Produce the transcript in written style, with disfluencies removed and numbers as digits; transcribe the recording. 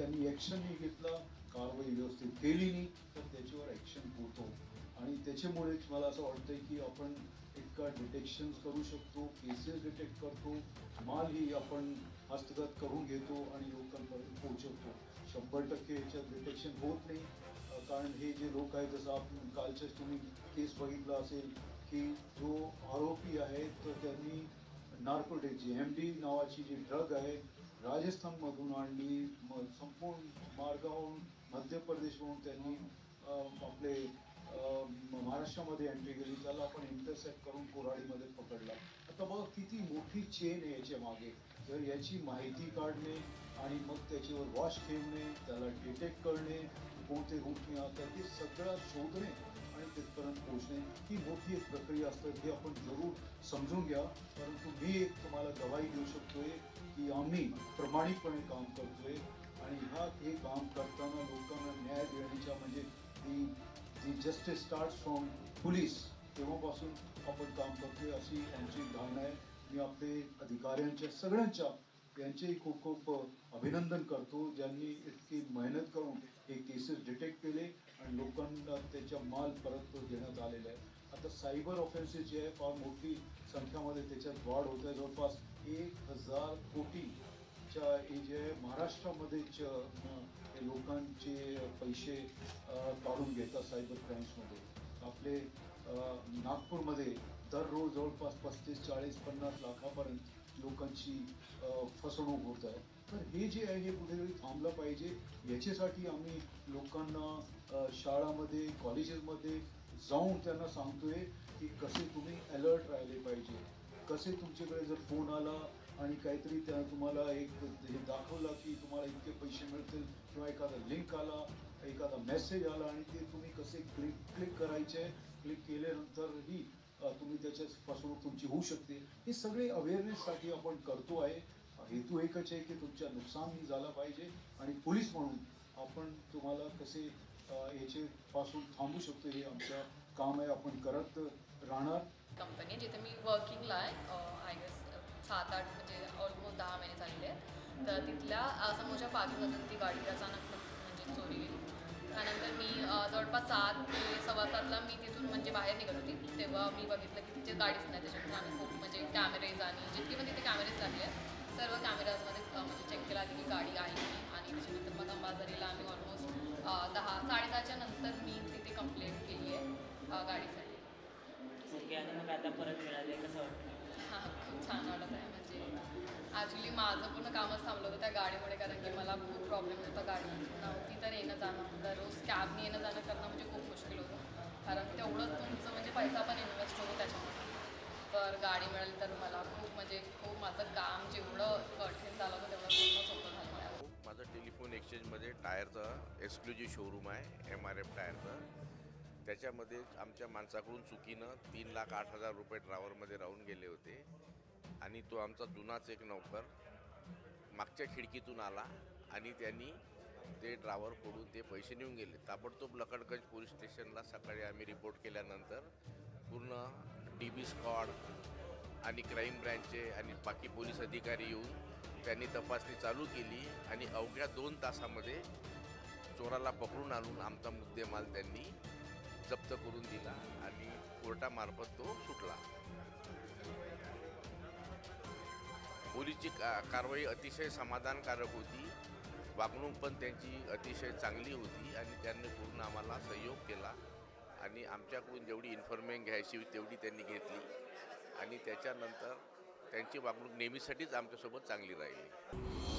त्यांनी ॲक्शन नाही घेतला, कारवाई व्यवस्थित केली नाही, तर त्याच्यावर ॲक्शन होतो. आणि त्याच्यामुळेच मला असं वाटतंय की आपण इतका डिटेक्शन्स करू शकतो, केसेस डिटेक्ट करतो, मालही आपण हस्तगत करून घेतो आणि लोकांपर्यंत पोहोचवतो. 100% याच्यात डिटेक्शन होत नाही, कारण हे जे लोक आहेत, जसं आपण कालच्याच तुम्ही केस बघितला असेल की जो आरोपी आहे तर त्यांनी नार्कोटिक जी MD नावाची जी ड्रग आहे राजस्थानमधून आणली, संपूर्ण मार्गावरून मध्य प्रदेशवरून त्यांनी आपले महाराष्ट्रामध्ये एंट्री केली. त्याला आपण इंटरसेप्ट करून कोराडीमध्ये पकडला. आता बघा किती मोठी चेन आहे याच्या मागे. तर याची माहिती काढणे आणि मग त्याच्यावर वॉच ठेवणे, त्याला डिटेक्ट करणे, कोणते रूटने आता हे सगळं शोधणे आणि तिथपर्यंत पोहोचणे ही मोठी एक प्रक्रिया असते. ही आपण जरूर समजून घ्या. परंतु मी एक तुम्हाला गवाही देऊ शकतोय की आम्ही प्रामाणिकपणे काम करतोय आणि हे काम करताना लोकांना न्याय देण्याच्या म्हणजे दी जस्टिस स्टार्ट फ्रॉम पोलीस तेव्हापासून आपण काम करतोय अशी यांची धारणा आहे. मी आपले अधिकाऱ्यांच्या सगळ्यांच्या यांचेही खूप खूप अभिनंदन करतो, ज्यांनी इतकी मेहनत करून हे केसेस डिटेक्ट केले आणि लोकांना त्याच्या माल परत देण्यात आलेला आहे. आता सायबर ऑफेन्सेस जे आहे फार मोठी संख्यामध्ये त्याच्यात वाढ होत आहे. जवळपास 1000 कोटीच्या हे जे आहे महाराष्ट्रामध्येच हे लोकांचे पैसे काढून घेतात सायबर क्राईम्समध्ये. आपले नागपूरमध्ये दररोज जवळपास 35, 40, 50 लाखापर्यंत लोकांची फसवणूक होत आहे. तर हे जे आहे हे कुठेतरी थांबलं पाहिजे. याच्यासाठी आम्ही लोकांना शाळामध्ये, कॉलेजेसमध्ये जाऊन त्यांना सांगतोय की कसे तुम्ही अलर्ट राहिले पाहिजे, कसे तुमच्याकडे जर फोन आला आणि काहीतरी त्या तुम्हाला एक हे दाखवला की तुम्हाला इतके पैसे मिळतील किंवा एखादा लिंक आला, एखादा मेसेज आला आणि ते तुम्ही कसे क्लिक करायचे, क्लिक केल्यानंतरही तुम्ही त्याच्यात फसवणूक तुमची होऊ शकते. हे सगळे अवेअरनेससाठी आपण करतो आहे. हेतू एकच आहे की तुमच्या नुकसानही झालं पाहिजे आणि पोलीस म्हणून आपण तुम्हाला कसे याच्यापासून थांबू शकतो हे आमचं काम आहे. आपण करत राहणार. कंपनी जिथे मी वर्किंगला आहे, आय गेस 7-8 म्हणजे ऑलमोस्ट 10 महिने झालेले आहेत. तर तिथल्या समोरच्या पार्किंगमधून ती गाडी अचानक म्हणजे चोरी गेली. त्यानंतर मी जवळपास 7 ते 7:15ला मी तिथून म्हणजे बाहेर निघत होती. तेव्हा मी बघितलं की तिथे गाडीच नाही. त्याच्यामुळे आम्ही खूप म्हणजे कॅमेरेज आणि जितके पण तिथे कॅमेरेज लागले सर्व कॅमेराजमध्येच म्हणजे चेक केला की गाडी आहे की. आणि त्याच्यानंतर मग अंबाझरीला आम्ही ऑलमोस्ट 10-10:30च्या नंतर मी तिथे कंप्लेंट केली आहे गाडीसाठी. ओके. आणि मग आता परत मिळाले कसं वाटतं? हां, खूप छान वाटत आहे. म्हणजे ॲक्च्युली माझं पूर्ण कामच थांबलं होतं त्या गाडीमुळे, कारण की मला खूप प्रॉब्लेम होता. गाडी नव्हती तर येणं जाणं, दररोज कॅबने येणं जाणं करणं म्हणजे खूप मुश्किल होतं, कारण तेवढं तुमचं म्हणजे पैसा पण इन्व्हेस्ट होतो त्याच्यामध्ये. तर गाडी मिळाली तर मला खूप म्हणजे खूप माझं काम जेवढं कठीण झालं होतं तेवढं पूर्ण सोपं झालं मला. माझं टेलिफोन एक्सचेंजमध्ये टायरचं एक्सक्लुझिव्ह शोरूम आहे, MRF टायरचं. त्याच्यामध्ये आमच्या माणसाकडून चुकीनं 3,08,000 रुपये ड्रायव्हरमध्ये राहून गेले होते आणि तो आमचा जुनाच एक नौकर मागच्या खिडकीतून आला आणि त्यांनी ते ड्रायव्हर फोडून ते पैसे नेऊन गेले. ताबडतोब लकडगंज पोलीस स्टेशनला सकाळी आम्ही रिपोर्ट केल्यानंतर पूर्ण DB स्क्वॉड आणि क्राईम ब्रँचचे आणि बाकी पोलीस अधिकारी येऊन त्यांनी तपासणी चालू केली आणि अवघ्या 2 तासामध्ये चोराला पकडून आणून आमचा मुद्देमाल त्यांनी जप्त करून दिला आणि कोर्टामार्फत तो सुटला. पोलीसची कारवाई अतिशय समाधानकारक होती. वागणूक पण त्यांची अतिशय चांगली होती आणि त्यांनी पूर्ण आम्हाला सहयोग केला आणि आमच्याकडून जेवढी इन्फॉर्मेशन घ्यायची तेवढी त्यांनी घेतली आणि त्याच्यानंतर त्यांची वागणूक नेहमीसाठीच आमच्यासोबत चांगली राहिली.